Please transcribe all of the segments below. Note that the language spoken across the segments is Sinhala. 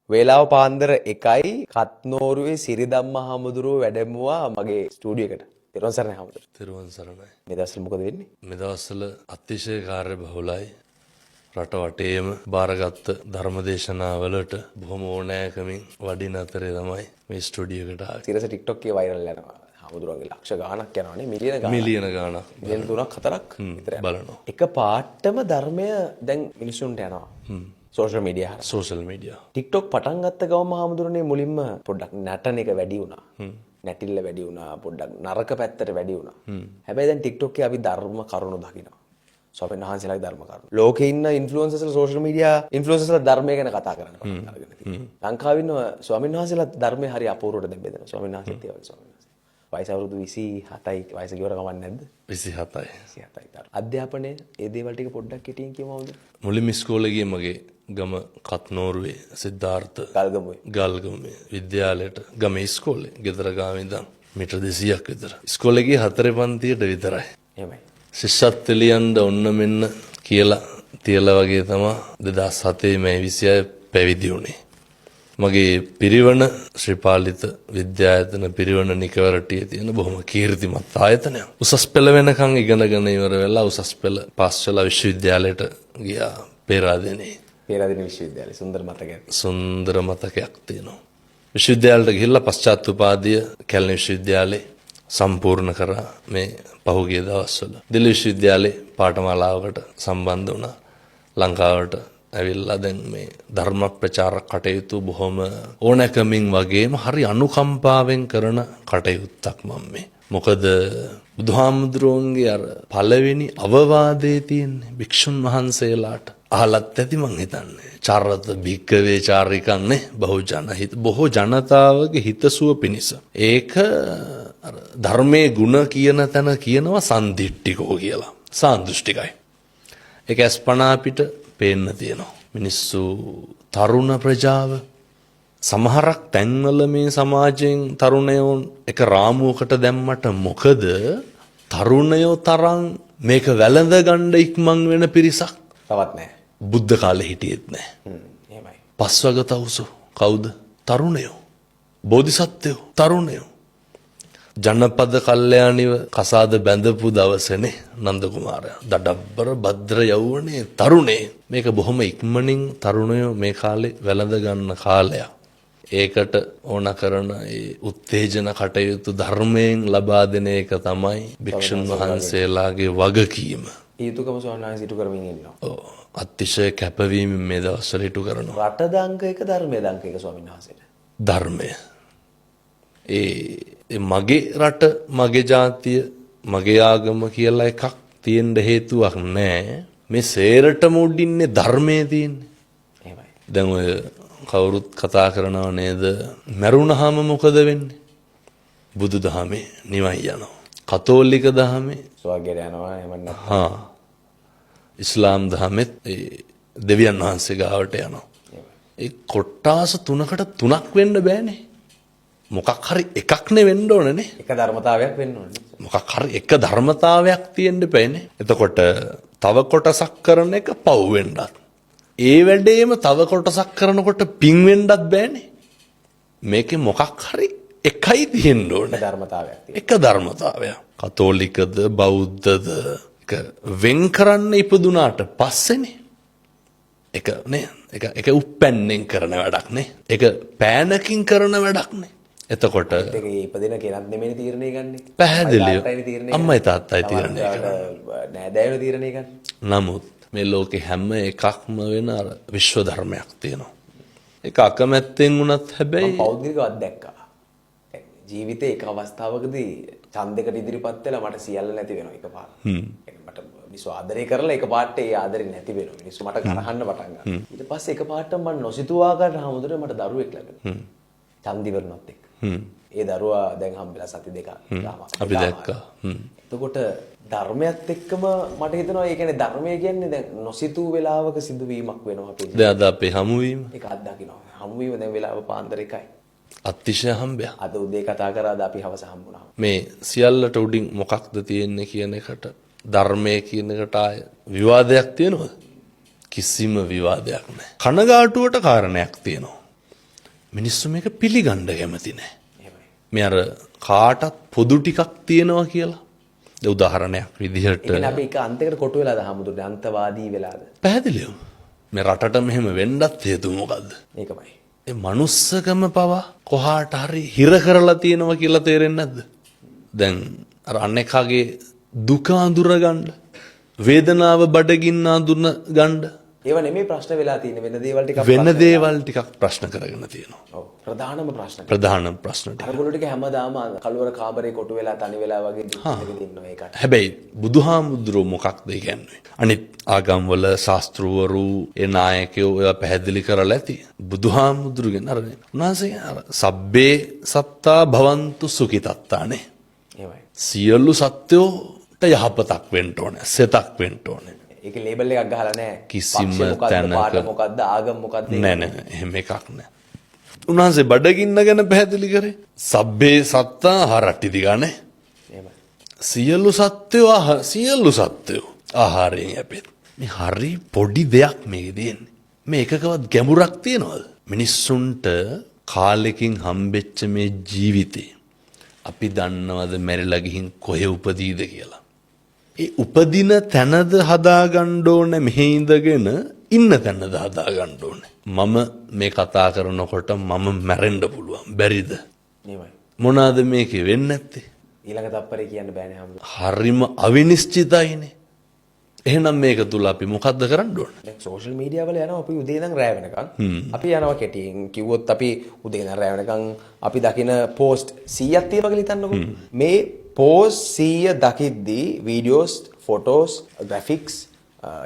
වේලාව පාන්දර 1යි කත්නෝරුවේ සිරිදම්ම හාමුදුරුවෝ වැඩමුවා මගේ ස්ටුඩියෝ එකට. තෙරුවන් සරණයි හාමුදුරුවෝ. තෙරුවන් සරණයි. මේ දවස්වල මොකද වෙන්නේ? මේ දවස්වල අතිශය කාර්යබහුලයි. රට වටේම බාරගත් ධර්මදේශනාවලට බොහොම ඕනෑකමින් වඩින අතරේ තමයි මේ ස්ටුඩියෝ එකට ආවේ. සිරස TikTok එකේ වෛරල් යනවා. හාමුදුරුවන්ගේ ලක්ෂ ගාණක් යනවානේ මිලියන ගාණක්. මිලියන ගාණක්. මිලියන 3ක් 4ක් විතර බලනවා. එක පාටම ධර්මය දැන් මිනිසුන්ට යනවා. සෝෂල් මීඩියා හරහා. Social media. TikTok පටන් ගත්ත ගමන් හාමුදුරනේ මුලින්ම පොඩ්ඩක් නටන එක වැඩි වුණා. නැටිල්ල වැඩි වුණා. පොඩ්ඩක් නරක පැත්තට වැඩි වුණා. හැබැයි දැන් TikTok එකේ අපි ධර්ම කරුණු දකිනවා. ස්වාමීන් වහන්සේලාගේ ධර්ම කරුණු. ලෝකේ ඉන්න ඉන්ෆ්ලුවෙන්සර්ස්ලා සෝෂල් මීඩියා ඉන්ෆ්ලුවෙන්සර්ස්ලා ධර්මය ගැන කතා කරන්න පටන් අරගෙන තියෙනවා. ලංකාවේ ඉන්න ස්වාමීන් වහන්සේලා ධර්මයේ හරි අපූර්වට දැන් බෙදෙනවා. ස්වාමීන් වහන්සේත් ඒ වගේ ස්වාමීන් වහන්සේ. වයස අවුරුදු 27යි වයස ගියවර කමක් නැද්ද? 27යි. 27යි. අධ්‍යාපනයේ ඒ දේවල් ටික පොඩ්ඩක් කෙටියෙන් කියමු අවුද? මුලින්ම ඉස්කෝලේ ගියේ මගේ ගම කත්නෝරුවේ සිද්ධාර්ථ ගල්ගමුවේ විද්‍යාලයට ගමේ ඉස්කෝලේ ගෙදර ගාවේ ඉඳන් මීටර් 200ක් විතර. ඉස්කෝලේ ගියේ 4 පන්තියට විතරයි. එහෙමයි. ශිෂ්‍යත්ව ලියන්න ඔන්න මෙන්න කියලා තියලා වගේ තමයි 2007 මේ 26 පැවිදි වුණේ. මගේ පිරිවන ශ්‍රීපාලිත විද්‍යායතන පිරිවන නිකවරටියේ තියෙන බොහොම කීර්තිමත් ආයතනයක්. උසස් පෙළ වෙනකන් ඉගෙනගෙන ඉවර වෙලා උසස් පෙළ පාස් වෙලා විශ්වවිද්‍යාලයට ගියා පේරාදෙණියේ. පේරාදෙණිය විශ්වවිද්‍යාලය සුන්දර මතකයක්. සුන්දර මතකයක් තියෙනවා. විශ්වවිද්‍යාලයට ගිහිල්ලා පශ්චාත් උපාධිය කැලණි විශ්වවිද්‍යාලේ සම්පූර්ණ කරා මේ පහුගිය දවස්වල. දිල්ලි විශ්වවිද්‍යාලේ පාඨමාලාවකට සම්බන්ධ වුණා. ලංකාවට ඇවිල්ලා දැන් මේ ධර්ම ප්‍රචාර කටයුතු බොහොම ඕනෑකමින් වගේම හරි අනුකම්පාවෙන් කරන කටයුත්තක් මම මේ. මොකද බුදුහාමුදුරුවන්ගේ අර පළවෙනි අවවාදයේ තියෙන්නේ භික්ෂුන් වහන්සේලාට අහලත් ඇති මං හිතන්නේ. චරත භික්කවේ චාරිකන්නේ බොහෝ ජනතාවගේ හිතසුව පිණිස. ඒක ධර්මයේ ගුණ කියන තැන කියනවා සන්දිට්ඨිකෝ කියලා. සාන්දෘෂ්ටිකයි. ඒක අස්පනා පිට පේන්න තියෙනවා. මිනිස්සු තරුණ ප්‍රජාව සමහරක් තැන්වල මේ සමාජයෙන් තරුණයෝ එක රාමුවකට දැම්මට මොකද තරුණයෝ තරම් මේක වැළඳ ගන්න ඉක්මන් වෙන පිරිසක් තවත් නැහැ. බුද්ධ කාලේ හිටියෙත් නැහැ. එහෙමයි. පස්වග තවුසු කවුද? තරුණයෝ. බෝධිසත්වයෝ තරුණයෝ. ජනපද කල්යාණිව කසාද බැඳපු දවසේනේ නන්ද කුමාරයා. දඩබ්බර භද්‍ර යවුණේ තරුණේ. මේක බොහොම ඉක්මනින් තරුණයෝ මේ කාලේ වැළඳ ගන්න කාලයක්. ඒකට ඕන කරන ඒ උත්තේජන කටයුතු ධර්මයෙන් ලබා දෙන එක තමයි භික්ෂුන් වහන්සේලාගේ වගකීම. ඊතුකම ස්වාමීන් වහන්සේ ඉටු කරමින් ඉන්නවා. ඔව්. අතිශය කැපවීම මේ දවස්වල ඉටු කරනවා. රට දංක එක ධර්මයේ දංක එක ස්වාමීන් වහන්සේට. ධර්මය. ඒ මගේ රට මගේ ජාතිය මගේ ආගම කියලා එකක් තියෙන්න හේතුවක් නැහැ. මේ සේරටම උඩින්නේ ධර්මයේ තියෙන්නේ. එහෙමයි. දැන් ඔය කවුරුත් කතා කරනව නේද? මරුණාම මොකද වෙන්නේ? බුදුදහමේ නිවන් යනවා. කතෝලික දහමේ ස්වර්ගයට යනවා එහෙම නැත්නම් ඉස්ලාම් දහමෙත් දෙවියන් වහන්සේ ගාවට යනවා. ඒ කොට්ටාස තුනක් වෙන්න බෑනේ. මොකක් හරි එකක් නේ වෙන්න ඕනනේ. එක ධර්මතාවයක් වෙන්න ඕනේ. මොකක් හරි එක ධර්මතාවයක් තියෙන්න බෑනේ. එතකොට තව කොටසක් කරන එක පව් වෙන්නත්. ඒ වැඩේම තව කොටසක් කරනකොට පිං වෙන්නත් බෑනේ. මේකේ මොකක් හරි එකයි තියෙන්න ඕනේ. ධර්මතාවයක් තියෙනවා. එක ධර්මතාවයක්. කතෝලිකද බෞද්ධද එක වෙන් කරන්න ඉපදුනාට පස්සේනේ. එක නේ එක උප්පැන්නෙන් කරන වැඩක් නේ. එක පෑනකින් කරන වැඩක් නේ. එතකොට ඒක ඉපදින කෙනත් නෙමෙයි තීරණය ගන්නෙ. පැහැදිලිව අම්මයි තාත්තයි තීරණය කරන්නේ. නෑදෑයෝ තීරණය ගන්න. නමුත් මේ ලෝකේ හැම එකක්ම වෙන අර විශ්ව ධර්මයක් තියෙනවා. ඒක අකමැත්තෙන් වුණත් හැබැයි මම පෞද්ගලිකව අත්දැක්කා. ජීවිතේ එක අවස්ථාවකදී ඡන්දයකට ඉදිරිපත් වෙලා මට සියල්ල නැති වෙනවා එකපාර. මට මිනිස්සු ආදරය කරලා එකපාරට ඒ ආදරේ නැති වෙනවා. මිනිස්සු මට කරහන්න පටන් ගන්නවා. ඊට පස්සේ එකපාරට මම නොසිතූ ආකාරයට හැමෝටම මට දරුවෙක් ලැබෙනවා. ඡන්දි වරණත් එක්ක. ඒ දරුවා දැන් හම්බෙලා සති දෙකක් අපි දැක්කා. එතකොට ධර්මයත් එක්කම මට හිතෙනවා ඒ කියන්නේ ධර්මය කියන්නේ දැන් නොසිතූ වෙලාවක සිදුවීමක් වෙනවා අපේ. දැන් අද අපේ හමුවීම. ඒක අත්දකින්නවා. හමුවීම දැන් වෙලාව පාන්දර 1යි. අතිශය හම්බයක්. අද උදේ කතා කරාද අපි හවස හම්බුණා. මේ සියල්ලට උඩින් මොකක්ද තියෙන්නේ කියන එකට ධර්මයේ කියන එකට ආය විවාදයක් තියෙනවද? කිසිම විවාදයක් නැහැ. කනගාටුවට කාරණයක් තියෙනවා. මිනිස්සු මේක පිළිගන්න කැමති නෑ. මේ අර කාටත් පොදු ටිකක් තියෙනවා කියලා. උදාහරණයක් විදිහට ඒ කියන්නේ අපි එක අන්තයකට කොටු වෙලාද හමුදුනේ අන්තවාදී වෙලාද? පැහැදිලිව මේ රටට මෙහෙම වෙන්නත් හේතුව මොකද්ද? ඒකමයි. ඒ මනුස්සකම පවා කොහාට හරි හිර කරලා තියෙනවා කියලා තේරෙන්නේ නැද්ද? දැන් අර අනෙකාගේ දුක අඳුර ගන්න, වේදනාව බඩගින්න අඳුන ගන්න, ඒව නෙමෙයි ප්‍රශ්න වෙලා තියෙන්නේ වෙන දේවල් ටිකක් වෙන දේවල් ටිකක් ප්‍රශ්න කරගෙන තියෙනවා. ඔව් ප්‍රධානම ප්‍රශ්න. ප්‍රධාන ප්‍රශ්න ටික. අරගොල්ලෝ ටික හැමදාම කළුවර කාමරේ කොටු වෙලා තනි වෙලා වගේ දුක් ඉන්නවා ඒකට. හැබැයි බුදුහාමුදුරුවෝ මොකක්ද කියන්නේ? අනිත් ආගම්වල ශාස්ත්‍රවරු ඒ නායකයෝ ඒවා පැහැදිලි කරලා ඇති. බුදුහාමුදුරුවෝ කියන අර උන්වහන්සේ අර සබ්බේ සත්තා භවන්තු සුඛිතත්තානේ. එහෙමයි. සියලු සත්වෝට යහපතක් වෙන්න ඕනේ, සෙතක් වෙන්න ඕනේ. ඒකේ ලේබල් එකක් ගහලා නැහැ. කිසිම පක්ෂ මොකද්ද, තැනක පාට මොකද්ද, ආගම මොකද්ද? නෑ එහෙම එකක් නෑ. උන්වහන්සේ බඩගින්න ගැන පැහැදිලි කරේ සබ්බේ සත්තා හරට්ටි දිගානේ. එහෙමයි. සියලු සත්වෝ ආහාරයෙන් යැපෙත්. මේ හරි පොඩි දෙයක් මේකේ තියෙන්නේ. මේ එකකවත් ගැඹුරක් තියනවද? මිනිස්සුන්ට කාලෙකින් හම්බෙච්ච මේ ජීවිතේ අපි දන්නවද මැරිලා ගිහින් කොහෙ උපදීද කියලා? ඒ උපදින තැනද හදාගන්න ඕනේ, මෙහෙ ඉඳගෙන ඉන්න තැනද හදාගන්න ඕනේ. මම මේ කතා කරනකොට මම මැරෙන්න පුළුවන්. බැරිද? එහෙමයි. මොනවාද මේකේ වෙන්නේ නැත්තේ? ඊළඟ තප්පරේ කියන්න බෑනේ හම්බ. හරිම අවිනිශ්චිතයිනේ. එහෙනම් මේක තුල අපි මොකද්ද කරන්න ඕනේ? දැන් සෝෂල් මීඩියා වල යනවා අපි උදේ ඉඳන් රැ වෙනකන්. අපි යනවා කෙටියෙන් කිව්වොත් අපි උදේ ඉඳන් රැ වෙනකන් අපි දකින පෝස්ට් 100ක් තියෙනවා කියලා හිතන්නකෝ. මේ පෝස්ට් 100 දකිද්දී වීඩියෝස්, ෆොටෝස්, ග්‍රැෆික්ස්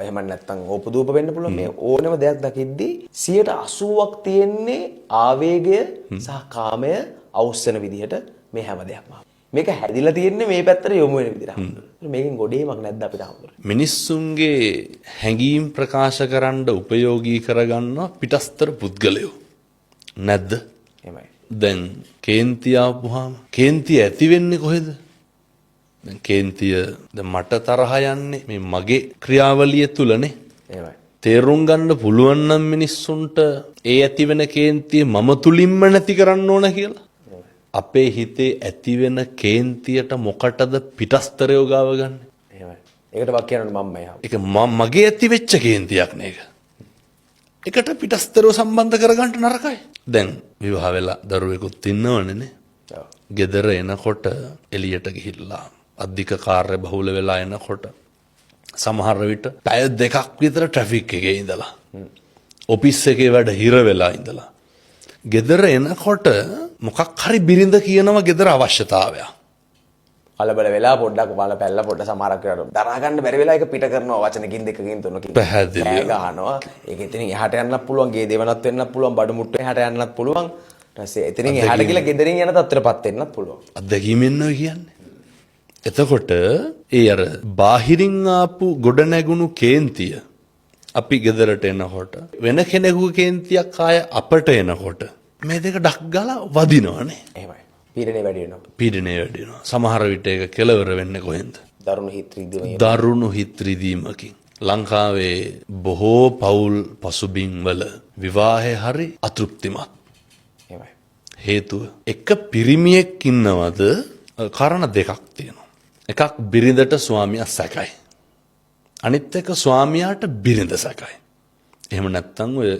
එහෙම නැත්නම් ඕපදූප වෙන්න පුළුවන් මේ ඕනම දෙයක් දකිද්දී 80ක් තියෙන්නේ ආවේගය සහ කාමය අවුස්සන විදිහට මේ හැම දෙයක්ම. මේක හැදිලා තියෙන්නේ මේ පැත්තට යොමු වෙන විදිහට. මේකෙන් ගොඩේමක් නැද්ද අපිට හම්බුනේ? මිනිස්සුන්ගේ හැඟීම් ප්‍රකාශ කරන්න උපයෝගී කරගන්න පිටස්තර පුද්ගලයෝ නැද්ද? එහෙමයි. දැන් කේන්තිය ආපුවාම කේන්තිය ඇති වෙන්නේ කොහෙද? දැන් කේන්තිය දැන් මට තරහ යන්නේ මේ මගේ ක්‍රියාවලිය තුලනේ. එහෙමයි. තේරුම් ගන්න පුළුවන් නම් මිනිස්සුන්ට ඒ ඇති වෙන කේන්තිය මම තුලින්ම නැති කරන්න ඕන කියලා. අපේ හිතේ ඇති වෙන කේන්තියට මොකටද පිටස්තරයෝ ගාව ගන්න? එහෙමයි. ඒකට වක් කියනවනේ මම එහා. ඒක මගේ ඇති වෙච්ච කේන්තියක් නේක. ඒකට පිටස්තරව සම්බන්ධ කරගන්න නරකයි. දැන් විවාහ වෙලා දරුවෙකුත් ඉන්නවනේ නේ. ඔව්. ගෙදර එනකොට එළියට ගිහිල්ලා අධික කාර්ය බහුල වෙලා එනකොට සමහර විට පැය දෙකක් විතර ට්‍රැෆික් එකේ ඉඳලා ඔෆිස් එකේ වැඩ හිර වෙලා ඉඳලා ගෙදර එනකොට මොකක් හරි බිරිඳ කියනවා ගෙදර අවශ්‍යතාවයක්. කලබල වෙලා පොඩ්ඩක් වල පැල්ල පොඩ්ඩ සමහරක් වෙලාවට දරා ගන්න බැරි වෙලා ඒක පිට කරනවා වචනකින් දෙකකින් තුනකින්. පැහැදිලිව. කෑ ගහනවා. ඒක එතනින් එහාට යන්නත් පුළුවන්, ගේ දෙවනත් වෙන්නත් පුළුවන්, බඩු මුට්ටු එහාට යන්නත් පුළුවන්. ඊට පස්සේ එතනින් එහාට ගිහලා ගෙදරින් යන තත්ත්වයටපත් වෙන්නත් පුළුවන්. අත්දැකීමෙන් ඔය කියන්නේ. එතකොට ඒ අර බාහිරින් ආපු ගොඩ නැගුණු කේන්තිය අපි ගෙදරට එනකොට වෙන කෙනෙකුගේ කේන්තියක් ආය අපට එනකොට මේ දෙක ඩක් ගාලා වදිනවනේ. එහෙමයි. පීඩනේ වැඩි වෙනවා. පීඩනය වැඩි වෙනවා. සමහර විට ඒක කෙලවර වෙන්නේ කොහෙන්ද? දරුණු හිත රිදීම. දරුණු හිත රිදීමකින්. ලංකාවේ බොහෝ පවුල් පසුබිම් වල විවාහය හරි අතෘප්තිමත්. එහෙමයි. හේතුව එක පිරිමියෙක් ඉන්නවද කාරණා දෙකක් තියෙනවා. එකක් බිරිඳට ස්වාමියා සැකයි. අනිත් එක ස්වාමියාට බිරිඳ සැකයි. එහෙම නැත්නම් ඔය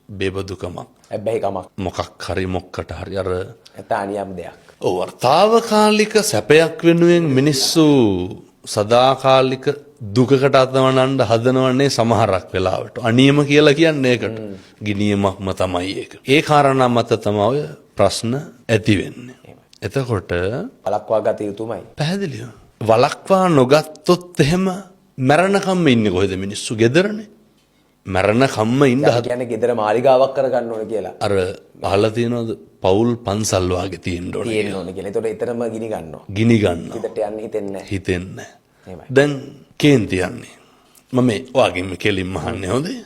බේබදුකමක්. හැබැයි කමක්. මොකක් හරි මොක්කට හරි අර ඇතානියම් දෙයක්. ඔව් වර්තාවකාලික සැපයක් වෙනුවෙන් මිනිස්සු සදාකාලික දුකකට අතවනන්න හදනවන්නේ සමහරක් වෙලාවට. අනියම කියලා කියන්නේ ඒකට. ගිනියමක්ම තමයි ඒක. ඒ කාරණා මත තමයි ඔය ප්‍රශ්න ඇති වෙන්නේ. එතකොට වලක්වා ගත යුතුමයි. පැහැදිලිව. වලක්වා නොගත්තොත් එහෙම මරණකම්ම ඉන්නේ කොහෙද මිනිස්සු? ගෙදරනේ. මරණකම්ම ඉන්න කියන්නේ ගෙදර මාලිගාවක් කරගන්න ඕනේ කියලා. අර අහලා තියෙනවද පවුල් පන්සල් වාගේ තියෙන්න ඕනේ. තියෙන්න ඕනේ කියලා. ඒතකොට එතරම් ගිනි ගන්නවා. ගිනි ගන්නවා. හිතට යන්න හිතෙන්නේ නැහැ. හිතෙන්නේ. එහෙමයි. දැන් කේන්ති යන්නේ. මම ඔයාගෙම කෙලින්ම අහන්නේ හොඳේ.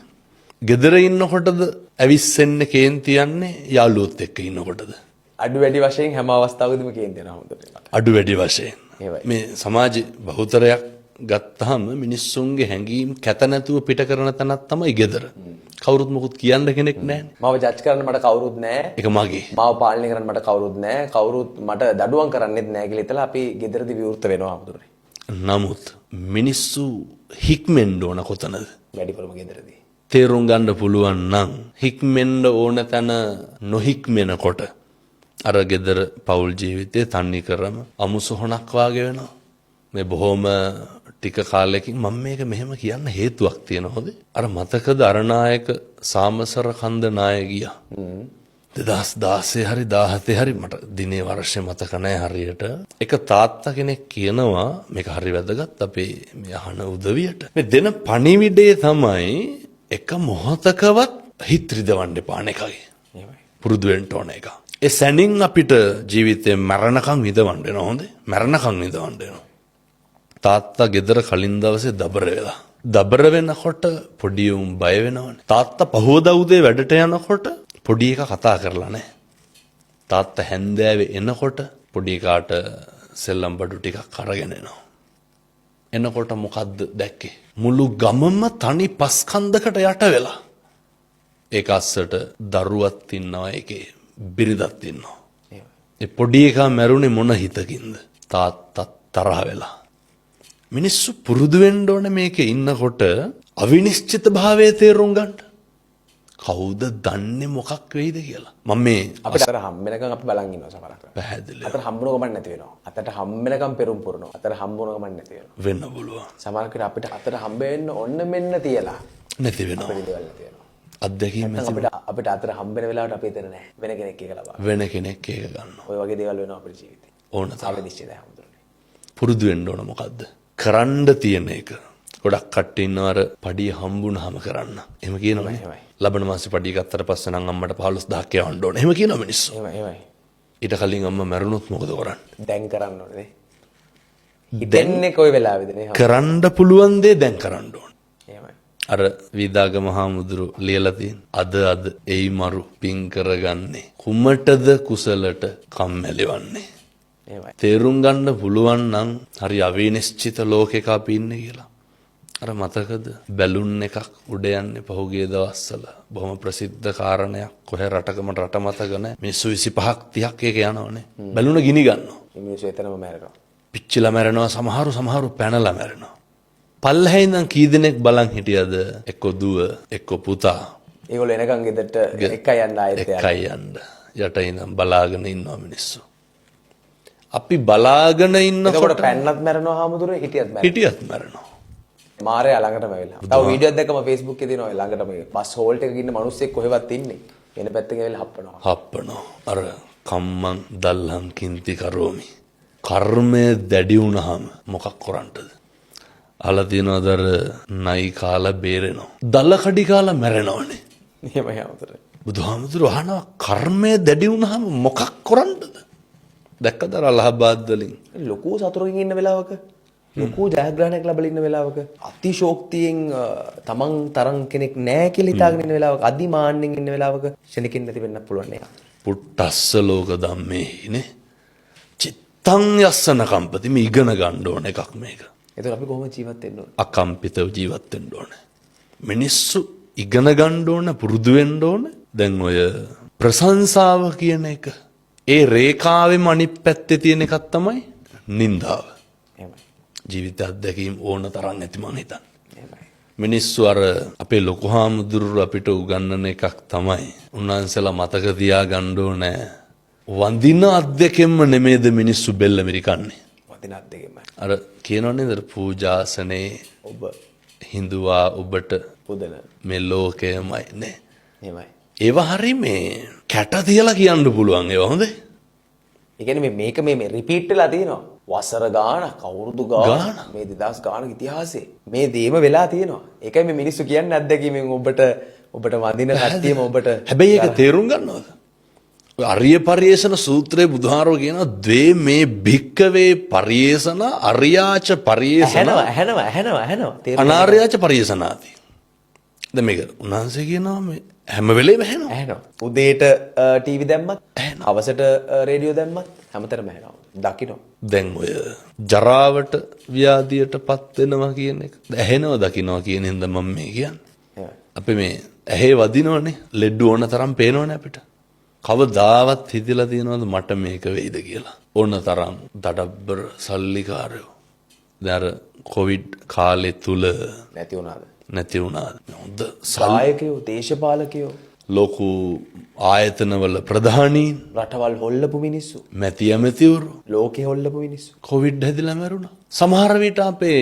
ගෙදර ඉන්නකොටද ඇවිස්සෙන්නේ කේන්ති යන්නේ යාළුවොත් එක්ක ඉන්නකොටද? අඩු වැඩි වශයෙන් හැම අවස්ථාවකදීම කේන්ති යනවා හොඳට. අඩු වැඩි වශයෙන්. එහෙමයි. මේ සමාජ බහුතරයක් ගත්තාම මිනිස්සුන්ගේ හැඟීම් කැත නැතුව පිට කරන තැනක් තමයි ගෙදර. කවුරුත් මොකුත් කියන්න කෙනෙක් නැහැ. මාව ජජ් කරන්න මට කවුරුත් නැහැ. ඒක මගේ. මාව පාලනය කරන්න මට කවුරුත් නැහැ. කවුරුත් මට දඩුවම් කරන්නෙත් නැහැ කියලා හිතලා අපි ගෙදරදී විවෘත වෙනවා හමුදුරනේ. නමුත් මිනිස්සු හික්මෙන්න ඕන කොතනද? වැඩිපුරම ගෙදරදී. තේරුම් ගන්න පුළුවන් නම් හික්මෙන්න ඕන තැන නොහික්මෙනකොට අර ගෙදර පෞල් ජීවිතේ තන්නේ කරම අමුසොහනක් වාගේ වෙනවා. මේ බොහොම ටික කාලෙකින් මම මේක මෙහෙම කියන්න හේතුවක් තියෙනවද? අර මතකද අරනායක සාමසර කන්ද නාය ගියා. 2016 හරි 17 හරි මට දිනේ වර්ෂය මතක නැහැ හරියට. එක තාත්තා කෙනෙක් කියනවා මේක හරි වැදගත් අපේ මේ අහන උදවියට. මේ දෙන පණිවිඩය තමයි එක මොහොතකවත් හිත රිදවන්න එපා එකයි. පුරුදු වෙන්න ඕන එක. ඒ සැනින් අපිට ජීවිතේ මරණකම් විඳවන්න වෙනවා හොඳේ. මරණකම් විඳවන්න වෙනවා. තාත්තා ගෙදර කලින් දවසේ දබර වෙලා. දබර වෙනකොට පොඩි උන් බය වෙනවනේ. තාත්තා පහවදා උදේ වැඩට යනකොට පොඩි එකා කතා කරලා නැහැ. තාත්තා හැන්දෑවේ එනකොට පොඩි එකාට සෙල්ලම් බඩු ටිකක් අරගෙන එනවා. එනකොට මොකද්ද දැක්කේ? මුළු ගමම තනි පස්කන්දකට යට වෙලා. ඒක අස්සට දරුවක් ඉන්නවා ඒකේ බිරිඳක් ඉන්නවා. ඒ පොඩි එකා මැරුණේ මොන හිතකින්ද? තාත්තා තරහ වෙලා. මිනිස්සු පුරුදු වෙන්න ඕනේ මේකේ ඉන්නකොට අවිනිශ්චිත භාවයේ තේරුම් ගන්න. කවුද දන්නේ මොකක් වෙයිද කියලා. මම මේ අපිට අතර හම්බෙනකම් අපි බලන් ඉන්නවා සමහරක්. පැහැදිලි. අතට හම්බුන ගමන් නැති වෙනවා. අතට හම්බෙනකම් පෙරම් පුරනවා. අතට හම්බුන ගමන් නැති වෙනවා. වෙන්න පුළුවන්. සමහරකට අපිට අතට හම්බ වෙන්න ඔන්න මෙන්න තියලා නැති වෙනවා. අපිට දේවල් නැති වෙනවා. අත්දැකීම් අපිට අතට හම්බෙන වෙලාවට අපි එතන නැහැ. වෙන කෙනෙක් එක ලබා. වෙන කෙනෙක් ඒක ගන්නවා. ඔය වගේ දේවල් වෙනවා අපේ ජීවිතේ. ඕන තරම් නිශ්චිතයි හම්බුනේ. පුරුදු වෙන්න ඕන මොකද්ද? කරන්න තියෙන එක. ගොඩක් කට්ටිය ඉන්නවා අර පඩිය හම්බුනහම කරන්න. එහෙම කියනවනේ. එහෙමයි. ලබන මාසේ පඩිය ගත්තට පස්සේ නම් අම්මට 15000ක් යවන්න ඕන. එහෙම කියනවා මිනිස්සු. එහෙමයි. ඊට කලින් අම්මා මැරුණොත් මොකද කරන්නේ? දැන් කරන්න ඕනේ නේ. හිතන්නේ කොයි වෙලාවෙද නේ? කරන්න පුළුවන් දේ දැන් කරන්න ඕන. එහෙමයි. අර විදාගම හාමුදුරු ලියලා තියෙන අද එයි මරු පින් කරගන්නේ කුමටද කුසලට කම්මැලිවන්නේ. එහෙමයි. තේරුම් ගන්න පුළුවන් නම් හරි අවිනිශ්චිත ලෝකයක අපි ඉන්නේ කියලා. අර මතකද බැලුන් එකක් උඩ යන්නේ පහුගිය දවස්වල බොහොම ප්‍රසිද්ධ කාරණයක් කොහේ රටකම රට මතක නැහැ මිනිස්සු 25ක් 30ක් ඒක යනවනේ බැලුන ගිනි ගන්නවා මිනිස්සු එතනම මැරෙනවා පිච්චිලා මැරෙනවා සමහරු පැනලා මැරෙනවා පල්ලෙහා ඉඳන් කී දෙනෙක් බලන් හිටියද එක්ක දුව එක්ක පුතා ඒගොල්ලෝ එනකන් ගෙදරට එකයි යන්න ආයෙත් එකයි යන්න යට ඉඳන් බලාගෙන ඉන්නවා මිනිස්සු අපි බලාගෙන ඉන්නකොට පැන්නත් මැරෙනවා හාමුදුරුවෝ හිටියත් මැරෙනවා මාරයා ළඟටම ඇවිල්ලා. තව වීඩියෝයක් දැක්කම Facebook එකේ දිනවා ළඟටම බස් හෝල්ට් එකක ඉන්න මිනිස්සෙක් කොහෙවත් ඉන්නේ. වෙන පැත්තකින් ඇවිල්ලා හප්පනවා. හප්පනවා. අර කම්මං දල්හං කින්ති කරෝමි. කර්මය දැඩි වුණාම මොකක් කරන්නද? අහලා තියනවාද අර නයි කාලා බේරෙනවා. දල කඩි කාලා මැරෙනවනේ. එහෙමයි හාමුදුරුවෝ. බුදුහාමුදුරුවෝ අහනවා කර්මය දැඩි වුණාම මොකක් කරන්නද? දැක්කද අර අලහබාද් වලින් ලොකු සතුරකින් ඉන්න වෙලාවක ලොකු ජයග්‍රහණයක් ලැබලා ඉන්න වෙලාවක අතිශෝක්තියෙන් තමන් තරම් කෙනෙක් නැහැ කියලා හිතාගෙන ඉන්න වෙලාවක අදිමාන්නෙන් ඉන්න වෙලාවක ශනිකින් නැති වෙන්නත් පුළුවන් නේ. පුට්ටස්ස ලෝක ධම්මේහිනේ. චිත්තං යස්සන කම්පති මේ ඉගෙන ගන්න ඕන එකක් මේක. එතකොට අපි කොහොමද ජීවත් වෙන්න ඕන? අකම්පිතව ජීවත් වෙන්න ඕන. මිනිස්සු ඉගෙන ගන්න ඕන පුරුදු වෙන්න ඕන. දැන් ඔය ප්‍රශංසාව කියන එක ඒ රේඛාවෙම අනිත් පැත්තේ තියෙන එකක් තමයි නින්දාව. ජීවිත අත්දැකීම් ඕන තරම් ඇති මං හිතන්නේ. මිනිස්සු අර අපේ ලොකු හාමුදුරුවෝ අපිට උගන්වන එකක් තමයි. උන්වහන්සේලා මතක තියාගන්න ඕනේ. වඳින අත්දැකීම්ම නෙමෙයිද මිනිස්සු බෙල්ල මිරිකන්නේ. වඳින අත්දැකීම. අර කියනවනේ දර පූජාසනේ ඔබ හිඳුවා ඔබට පුදන මේ ලෝකයමයි නේ. එහෙමයි. ඒවා හරි මේ කැට තියලා කියන්න පුළුවන් ඒවා හොඳේ. ඒ කියන්නේ මේක මේ රිපීට් වෙලා තියෙනවා. වසර ගාණක් අවුරුදු ගාණක් මේ 2000 ගාණක ඉතිහාසයේ මේ දේම වෙලා තියෙනවා. ඒකයි මේ මිනිස්සු කියන්නේ අත්දැකීමෙන් ඔබට වඳින කට්ටියම ඔබට හැබැයි ඒක තේරුම් ගන්නවද? ඔය අරිය පරිේෂණ සූත්‍රයේ බුදුහාරෝ කියනවා ද්වේ මේ භික්කවේ පරිේෂණ අරියාච පරිේෂණ ඇහෙනවා අනාර්යාච පරිේෂණාති. දැන් මේක උන්වහන්සේ කියනවා මේ හැම වෙලේම ඇහෙනවා. උදේට ටීවී දැම්මත් හවසට රේඩියෝ දැම්මත් හැමතැනම ඇහෙනවා. දකිනවා. දැන් ඔය ජරාවට ව්‍යාධියට පත් වෙනවා කියන එක ඇහෙනවා දකින්නවා කියන හින්දා මම මේ කියන්නේ. අපි මේ ඇහි වදිනවනේ ලෙඩ ඕන තරම් පේනවනේ අපිට. කවදාවත් හිතලා තියනවද මට මේක වෙයිද කියලා. ඕන තරම් දඩබ්බර සල්ලිකාරයෝ. දැන් කොවිඩ් කාලේ තුල නැති වුණාද? හොඳ සහායකයෝ, දේශපාලකයෝ, ලොකු ආයතනවල ප්‍රධානීන්, රටවල් හොල්ලපු මිනිස්සු, මැති ඇමතිවරු, ලෝකෙ හොල්ලපු මිනිස්සු කොවිඩ් හැදිලා මැරුණා. සමහර විට අපේ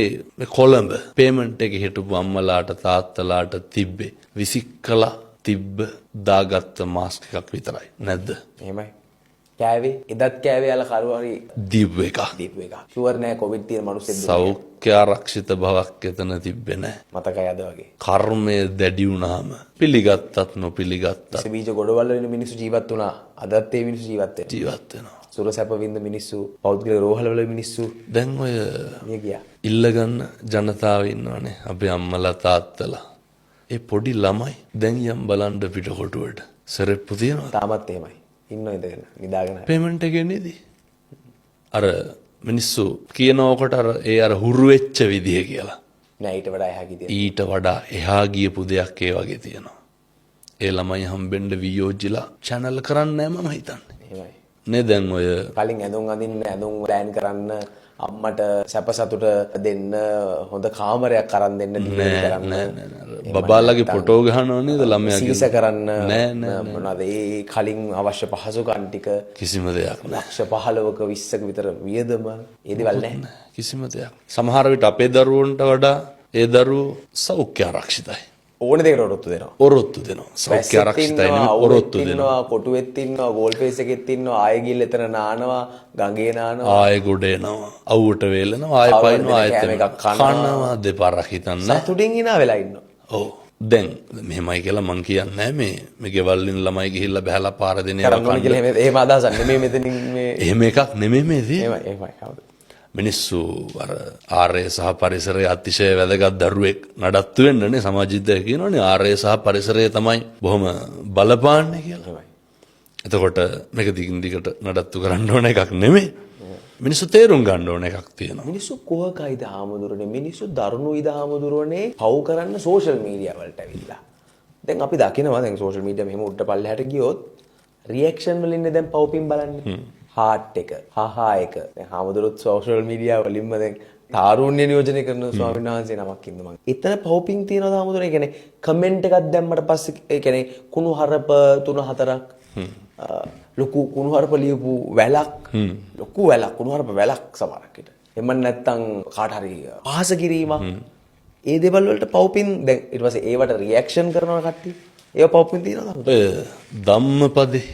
කොළඹ පේමන්ට් එකේ හිටපු අම්මලාට තාත්තලාට තිබ්බේ විසිකලා තිබ්බ දාගත්ත මාස්ක් එකක් විතරයි. නැද්ද? එහෙමයි. කෑවේ එදත් කෑවේ අල කරුවරි දීපු එක. ෂුවර් නෑ කොවිඩ් තියෙන මිනිස්සුත් සෞඛ්‍ය ආරක්ෂිත බවක් එතන තිබ්බේ නෑ. මතකයි අද වගේ. කර්මය දැඩි වුණාම පිළිගත්තත් නොපිළිගත්තත් බීජ ගොඩවල ඉන්න මිනිස්සු ජීවත් වුණා. අදත් ඒ මිනිස්සු ජීවත් වෙනවා. සුර සැප විඳ මිනිස්සු, පෞද්ගලික රෝහලවල මිනිස්සු දැන් ඔය මේ ගියා. ඉල්ලගන්න ජනතාව ඉන්නවනේ. අපේ අම්මලා තාත්තලා. ඒ පොඩි ළමයි දැන් යම් බලන්න පිටකොටුවට සරෙප්පු තියනවා. තාමත් එහෙමයි. ඉන්න ඉඳගෙන නිදාගෙන පේමන්ට් එකේ නේදී. අර මිනිස්සු කියනකොට අර හුරු වෙච්ච විදිය කියලා. නෑ ඊට වඩා එහා ගියේ. ඊට වඩා එහා ගියපු දෙයක් ඒ වගේ තියෙනවා. ඒ ළමයි හම්බෙන්න වියෝජිලා channel කරන්නේ නැහැ මම හිතන්නේ. එහෙමයි. නේ දැන් ඔය කලින් ඇඳුම් අඳින්න ඇඳුම් ප්ලෑන් කරන්න අම්මට සැප සතුට දෙන්න හොඳ කාමරයක් අරන් දෙන්න දිනවල කරන්න බබාලගේ ෆොටෝ ගහනවා නේද ළමයාගේ සීස කරන්න නෑ මොනවාද ඒ කලින් අවශ්‍ය පහසුකම් ටික කිසිම දෙයක් නෑ. ලක්ෂ 15ක 20ක විතර වියදම ඒ දේවල් නැහැ. කිසිම දෙයක්. සමහර විට අපේ දරුවන්ට වඩා ඒ දරුවෝ සෞඛ්‍ය ආරක්ෂිතයි. ඕන දෙයකට ඔරොත්තු දෙනවා. ඔරොත්තු දෙනවා. සෞඛ්‍ය ආරක්ෂිතයි නෙමෙයි ඔරොත්තු දෙනවා. කොටුවෙත් ඉන්නවා, ගෝල් ෆේස් එකෙත් ඉන්නවා, ආයෙ ගිහින් එතන නානවා, ගඟේ නානවා, ආයෙ ගොඩ එනවා, අවුවට වේලනවා, ආයෙ පයින්නවා, ආයෙත් කනවා දෙපාරක් හිතන්න. සතුටින් hina වෙලා ඉන්නවා. ඔව්. දැන් මෙහෙමයි කියලා මං කියන්නේ මේ ගෙවල් වලින් ළමයි ගිහිල්ලා බහැලා පාර දෙන ඒවා කරන්න කියලා එහෙම අදහසක් නෙමෙයි මෙතනින් මේ එහෙම එකක් නෙමෙයි මේ තියෙන්නේ. එහෙමයි හවුද. මිනිස්සු අර ආර්ය සහ පරිසරයේ අතිශය වැදගත් දරුවෙක් නඩත්තු වෙන්නනේ සමාජිද්දය කියනවනේ ආර්ය සහ පරිසරය තමයි බොහොම බලපාන්නේ කියලා. එතකොට මේක දිගින් දිගට නඩත්තු කරන්න ඕන එකක් නෙමෙයි. මිනිස්සු තේරුම් ගන්න ඕන එකක් තියෙනවා. මිනිස්සු කොහකයිද හාමුදුරනේ මිනිස්සු දරුණුයිද හාමුදුරනේ පව් කරන්න සෝෂල් මීඩියා වලට ඇවිල්ලා. දැන් අපි දකිනවා දැන් සෝෂල් මීඩියා මෙහෙම උඩට පල්ලෙහාට ගියොත් රියැක්ෂන් වලින් දැන් පව්පින් බලන්නේ. හාට් එක හහා එක දැන් හාමුදුරුවෝ සෝෂල් මීඩියා වලින්ම දැන් තාරුණ්‍ය නියෝජනය කරන ස්වාමීන් වහන්සේ නමක් ඉන්න මං. එතන පව්පින් තියනවා හාමුදුරනේ. කියන්නේ කමෙන්ට් එකක් දැම්මට පස්සේ ඒ කියන්නේ කුණු හරප 3-4ක් ලොකු කුණු හරප ලියපු වැලක් ලොකු වැලක් කුණු හරප වැලක් සමහරක් විට. එමන් නැත්තම් කාට හරි පහස කිරීමක්. ඒ දේවල් වලට පව්පින් දැන් ඊට පස්සේ ඒවට රියැක්ෂන් කරනවා කට්ටිය. ඒව පව්පින් තියනවා. ඔය ධම්මපදේ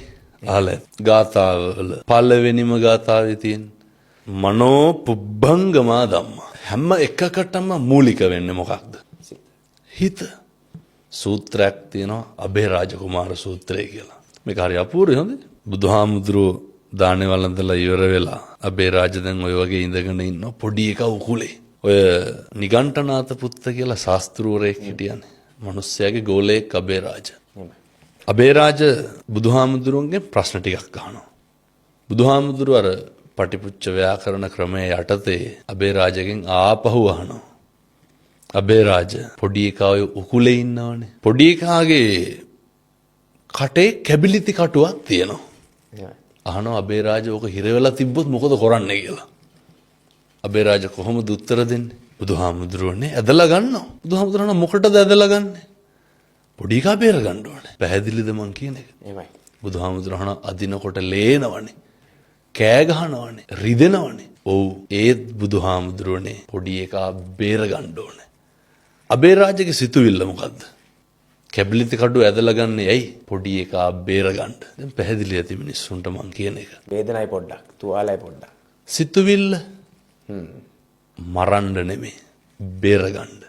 අහලා ගාථාවල පළවෙනිම ගාථාවේ තියෙන මනෝ පුබ්බංගමා ධම්මා හැම එකකටම මූලික වෙන්නේ මොකක්ද? හිත. සූත්‍රයක් තියෙනවා අබේරාජ කුමාර සූත්‍රය කියලා. මේක හරි අපූර්වයි හොඳේ. බුදුහාමුදුරුවෝ දානේ වළඳලා ඉවර වෙලා අබේරාජ දැන් ඔය වගේ ඉඳගෙන ඉන්න පොඩි එකා උකුලේ. ඔය නිගණ්ඨනාත පුත්ත කියලා ශාස්ත්‍රූවරයෙක් හිටියනේ. මිනිස්සයාගේ ගෝලයෙක් අබේරාජ. අබේරාජ බුදුහාමුදුරුවන්ගෙන් ප්‍රශ්න ටිකක් අහනවා. බුදුහාමුදුරුව අර පටිපුච්ච ව්‍යාකරණ ක්‍රමයේ යටතේ අබේරාජගෙන් ආපහු අහනවා. අබේරාජ පොඩි එකා ඔය උකුලේ ඉන්නවනේ. පොඩි එකාගේ කටේ කැබිලිති කටුවක් තියෙනවා. අහනවා අබේරාජ ඕක හිර වෙලා තිබ්බොත් මොකද කරන්නේ කියලා. අබේරාජ කොහොමද උත්තර දෙන්නේ? බුදුහාමුදුරුවනේ ඇදලා ගන්නවා. බුදුහාමුදුරුවනේ මොකටද ඇදලා ගන්නේ? පොඩි එකා බේර ගන්න ඕනේ. පැහැදිලිද මං කියන එක? එහෙමයි. බුදුහාමුදුරුවෝ අදිනකොට ලේනවනේ. කෑ ගහනවනේ. රිදෙනවනේ. ඔව් ඒත් බුදුහාමුදුරුවනේ පොඩි එකා බේර ගන්න ඕනේ. අබේරාජගේ සිතුවිල්ල මොකද්ද? කැබිලිති කඩුව ඇදලා ගන්නේ ඇයි? පොඩි එකා බේර ගන්න. දැන් පැහැදිලි ඇති මිනිස්සුන්ට මං කියන එක. වේදනයි පොඩ්ඩක්, තුවාලයි පොඩ්ඩක්. සිතුවිල්ල මරන්න නෙමෙයි බේර ගන්න.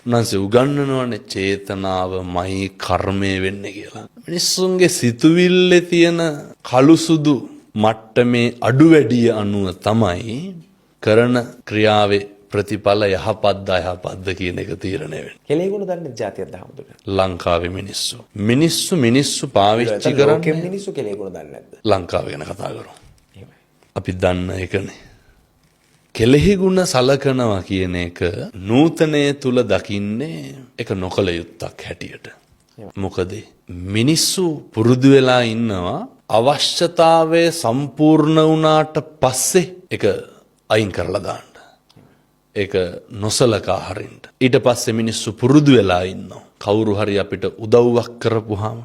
උන්වහන්සේ උගන්වනවනේ චේතනාවමයි කර්මය වෙන්නේ කියලා. මිනිස්සුන්ගේ සිතුවිල්ලේ තියෙන කළු සුදු මට්ටමේ අඩු වැඩිය අනුව තමයි කරන ක්‍රියාවේ ප්‍රතිඵල යහපත්ද අයහපත්ද කියන එක තීරණය වෙන්නේ. කෙලෙගුණ දන්නේ જાතියක් දහමුදුනේ. ලංකාවේ මිනිස්සු පාවිච්චි කරන්නේ මිනිස්සු කෙලෙගුණ දන්නේ නැද්ද? ලංකාව ගැන කතා කරමු. අපි දන්න එකනේ. කෙලෙහි ගුණ සලකනවා කියන එක නූතනය තුල දකින්නේ එක නොකල යුත්තක් හැටියට. මොකද මිනිස්සු පුරුදු වෙලා ඉන්නවා අවශ්‍යතාවය සම්පූර්ණ වුණාට පස්සේ ඒක අයින් කරලා දාන්න. ඒක නොසලකා හරින්න. ඊට පස්සේ මිනිස්සු පුරුදු වෙලා ඉන්නවා. කවුරු හරි අපිට උදව්වක් කරපුවාම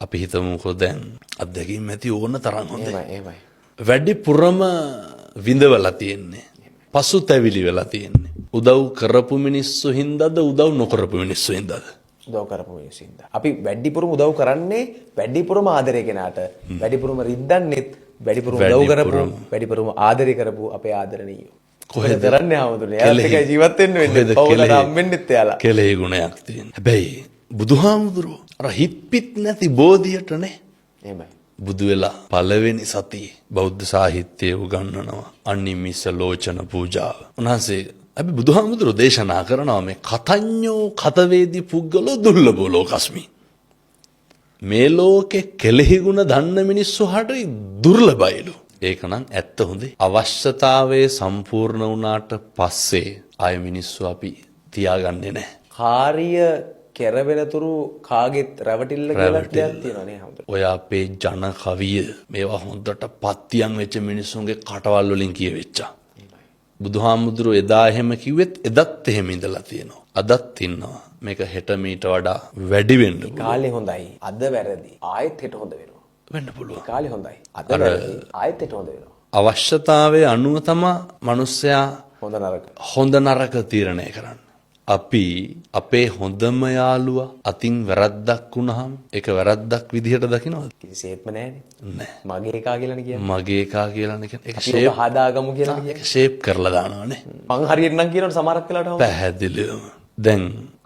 අපි හිතමුකෝ දැන් අත්දැකීම් ඇති ඕන තරම් හොඳයි. එහෙමයි. වැඩිපුරම විඳවලා තියෙන්නේ. පසුතැවිලි වෙලා තියෙන්නේ. උදව් කරපු මිනිස්සු හින්දාද උදව් නොකරපු මිනිස්සු හින්දාද? උදව් කරපු මිනිස්සු හින්දා. අපි වැඩිපුරම උදව් කරන්නේ වැඩිපුරම ආදරය කෙනාට. වැඩිපුරම රිද්දන්නෙත් වැඩිපුරම උදව් කරපු වැඩිපුරම ආදරය කරපු අපේ ආදරණීයෝ. කොහෙද කරන්නේ ආවදුනේ? එයාත් එකයි ජීවත් වෙන්න වෙන්නේ. පවුලට හම්බෙන්නෙත් එයාලා. කෙලෙහි ගුණයක් තියෙන. හැබැයි බුදුහාමුදුරුවෝ අර හිප්පිත් නැති බෝධියටනේ. එහෙමයි. බුදු වෙලා පළවෙනි සතියේ බෞද්ධ සාහිත්‍යයේ උගන්වනවා අනිමිස ලෝචන පූජාව. උන්වහන්සේ අපි බුදුහාමුදුරුවෝ දේශනා කරනවා මේ කතඤ්ඤෝ කතවේදී පුද්ගලෝ දුර්ලභෝ ලෝකස්මි. මේ ලෝකේ කෙලෙහි ගුණ දන්න මිනිස්සු හරි දුර්ලභයිලු. ඒක නම් ඇත්ත හොඳේ. අවශ්‍යතාවයේ සම්පූර්ණ වුණාට පස්සේ ආය මිනිස්සු අපි තියාගන්නේ නැහැ. කාර්ය කෙරවෙනතුරු කාගෙත් රැවටිල්ල කියලා දෙයක් තියෙනවා නේ හැමෝටම. ඔය අපේ ජන කවිය මේවා හොඳට පත්තියන් වෙච්ච මිනිස්සුන්ගේ කටවල් වලින් කියවෙච්චා. බුදුහාමුදුරුවෝ එදා එහෙම කිව්වෙත් එදත් එහෙම ඉඳලා තියෙනවා. අදත් ඉන්නවා. මේක හෙට මීට වඩා වැඩි වෙන්න පුළුවන්. කාලේ හොඳයි. අද වැරදි. ආයෙත් හෙට හොඳ වෙනවා. වෙන්න පුළුවන්. කාලේ හොඳයි. අද වැරදි. ආයෙත් හෙට හොඳ වෙනවා. අවශ්‍යතාවයේ අනුව තමයි මිනිස්සයා හොඳ නරක තීරණය කරන්නේ. අපි අපේ හොඳම යාළුවා අතින් වැරද්දක් වුණාම ඒක වැරද්දක් විදිහට දකින්නවද? කිසිසේත්ම නැහැනේ. නැහැ. මගේ එකා කියලානේ කියන්නේ. මගේ එකා කියලානේ කියන්නේ. ඒක ෂේප් හදාගමු කියලා කියන්නේ. ඒක ෂේප් කරලා දානවානේ. මං හරියට නම් කියනවනේ සමහරක් වෙලාවට පැහැදිලිවම. දැන්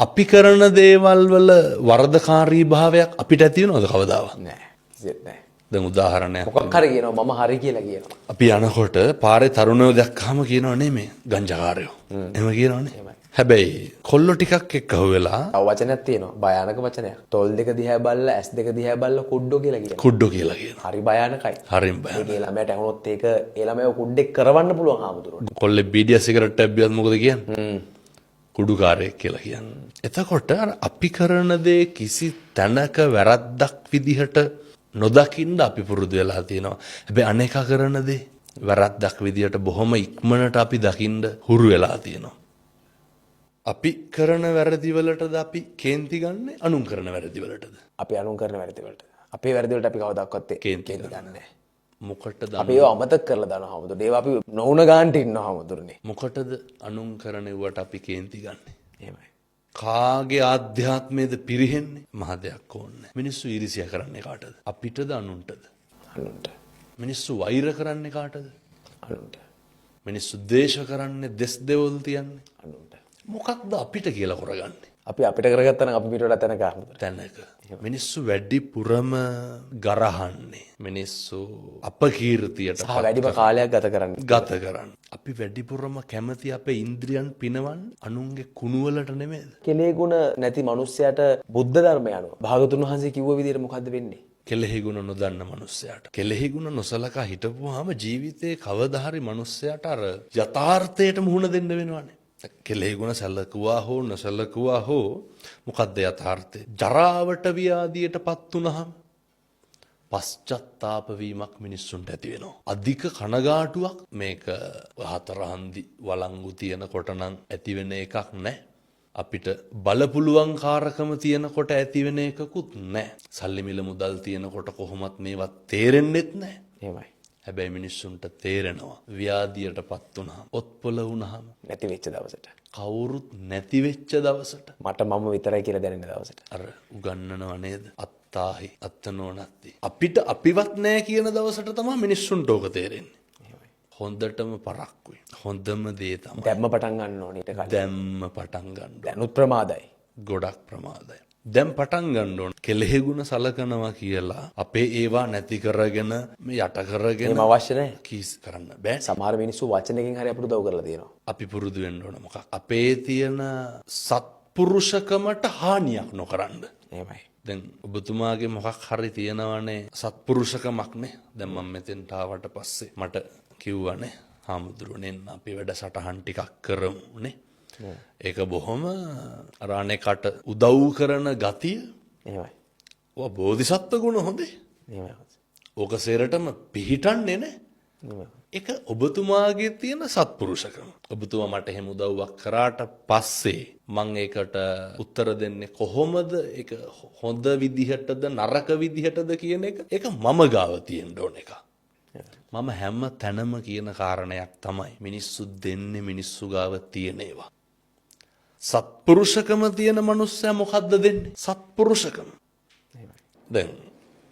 අපි කරන දේවල් වල වරදකාරී භාවයක් අපිට ඇති වෙනවද කවදාවත්? නැහැ. කිසිසේත් නැහැ. දැන් උදාහරණයක් මොකක් හරි කියනවා මම හරි කියලා කියනවා. අපි යනකොට පාරේ තරුණයෝ දැක්කම කියනවා නේ මේ ගංජාකාරයෝ. එහෙම කියනවනේ. හැබැයි කොල්ලෝ ටිකක් එක්ක අහුවෙලා තව වචනයක් තියෙනවා භයානක වචනයක්. තොල් දෙක දිහා බලලා ඇස් දෙක දිහා බලලා කුඩ්ඩෝ කියලා කියනවා. කුඩ්ඩෝ කියලා කියනවා. හරි භයානකයි. හරිම භයානකයි. ඒ ළමයට ඇහුනොත් ඒක ඒ ළමයව කුඩ්ඩෙක් කරවන්න පුළුවන් ආමුදුරට. කොල්ලේ බීඩිය සිගරට් එකක් බියත් මොකද කියන්නේ? කුඩුකාරයෙක් කියලා කියන්නේ. එතකොට අපි කරන දේ කිසි තැනක වැරද්දක් විදිහට නොදකින්න අපි පුරුදු වෙලා තියෙනවා. හැබැයි අනේකා කරන දේ වැරද්දක් විදිහට බොහොම ඉක්මනට අපි දකින්න හුරු වෙලා තියෙනවා. අපි කරන වැරදි වලටද අපි කේන්ති ගන්නෙ අනුන් කරන වැරදි වලටද? අපි අනුන් කරන වැරදි වලට. අපේ වැරදි වලට අපි කවදාවත් කේන්ති ගන්නෑ නැහැ. මොකටද අපි ඒව අමතක කරලා දානවා හැමෝටම. ඒව අපි නොඋන ගන්නට ඉන්නවා හැමෝටනේ. මොකටද අනුන් කරන ඒවට අපි කේන්ති ගන්නෙ? එහෙමයි. කාගේ ආධ්‍යාත්මයේද පිරිහෙන්නේ? මහ දෙයක් ඕනේ. මිනිස්සු ඊර්ෂ්‍යා කරන්නේ කාටද? අපිටද අනුන්ටද? අනුන්ට. මිනිස්සු වෛර කරන්නේ කාටද? අනුන්ට. මිනිස්සු ද්වේෂ කරන්නේ දෙස් දෙවොල් තියන්නේ අනුන්ට. මොකක්ද අපිට කියලා කරගන්නේ? අපි අපිට කරගත්තා නම් අපි පිට වඩා තැනක ආමුදුර. තැනක. මිනිස්සු වැඩිපුරම ගරහන්නේ. මිනිස්සු අපකීර්තියට සහ වැඩිම කාලයක් ගත කරන්නේ. අපි වැඩිපුරම කැමති අපේ ඉන්ද්‍රියන් පිනවන්න අනුන්ගේ කුණුවලට නෙමෙයිද? කෙලෙහි ගුණ නැති මිනිස්සයාට බුද්ධ ධර්මය අනුව භාගතුන් වහන්සේ කිව්ව විදිහට මොකද්ද වෙන්නේ? කෙලෙහි ගුණ නොදන්න මිනිස්සයාට. කෙලෙහි ගුණ නොසලකා හිටපුවාම ජීවිතේ කවදා හරි මිනිස්සයාට අර යථාර්ථයට මුහුණ දෙන්න වෙනවනේ. කෙලෙහි ගුණ සැලකුවා හෝ නොසැලකුවා හෝ මොකද්ද යථාර්ථය? ජරාවට ව්‍යාධියටපත් වුනහම පශ්චත්තාප වීමක් මිනිස්සුන්ට ඇති වෙනවා. අධික කනගාටුවක් මේක හතරහන්දි වළංගු තියනකොට නම් ඇති වෙන එකක් නැහැ. අපිට බලපුලුවන් කාරකම තියනකොට ඇති වෙන එකකුත් නැහැ. සල්ලි මිල මුදල් තියනකොට කොහොමත් මේවත් තේරෙන්නෙත් නැහැ. එහෙමයි. හැබැයි මිනිස්සුන්ට තේරෙනවා ව්‍යාධියටපත් වුනහම, ඔත්පොළ වුනහම, නැති වෙච්ච දවසට. කවුරුත් නැති වෙච්ච දවසට, මට මම විතරයි කියලා දැනෙන දවසට. අර උගන්නනව නේද? අත්තාහි අත්තනෝනත්ති. අපිට අපිවත් නැහැ කියන දවසට තමයි මිනිස්සුන්ට ඕක තේරෙන්නේ. හොඳටම පරක්කුයි. හොඳම දේ තමයි දැම්ම පටන් ගන්න ඕනේ ඊට කලින්. දැම්ම පටන් ගන්න. දැනුත් ප්‍රමාදයි. ගොඩක් ප්‍රමාදයි. දැන් පටන් ගන්න ඕන. කෙලෙහි ගුණ සලකනවා කියලා අපේ ඒවා නැති කරගෙන මේ යට කරගෙන එහෙම අවශ්‍ය නැහැ. කීස් කරන්න බෑ. සමහර මිනිස්සු වචනකින් හරි අපිට උදව් කරලා තියෙනවා. අපි පුරුදු වෙන්න ඕන මොකක්? අපේ තියෙන සත්පුරුෂකමට හානියක් නොකරන්න. එහෙමයි. දැන් ඔබතුමාගේ මොකක් හරි තියෙනවනේ සත්පුරුෂකමක්නේ. දැන් මම මෙතෙන්ට ආවට පස්සේ මට කිව්වනේ හාමුදුරුවනේ අපි වැඩසටහන් ටිකක් කරමුනේ. ඒක බොහොම අර අනේකට උදව් කරන ගතිය. එහෙමයි. ඔය බෝධිසත්ව ගුණ හොඳේ. එහෙමයි. ඕක සේරටම පිහිටන්නේ නේ. ඒක ඔබතුමාගේ තියෙන සත්පුරුෂකම. ඔබතුමා මට එහෙම උදව්වක් කරාට පස්සේ මම ඒකට උත්තර දෙන්නේ කොහොමද? ඒක හොඳ විදිහටද නරක විදිහටද කියන එක ඒක මම ගාව තියෙන්න ඕන එක. මම හැම තැනම කියන කාරණයක් තමයි මිනිස්සු දෙන්නේ මිනිස්සු ගාව තියෙන ඒවා. සත්පුරුෂකම තියෙන මනුස්සයා මොකද්ද දෙන්නේ? සත්පුරුෂකම. දැන්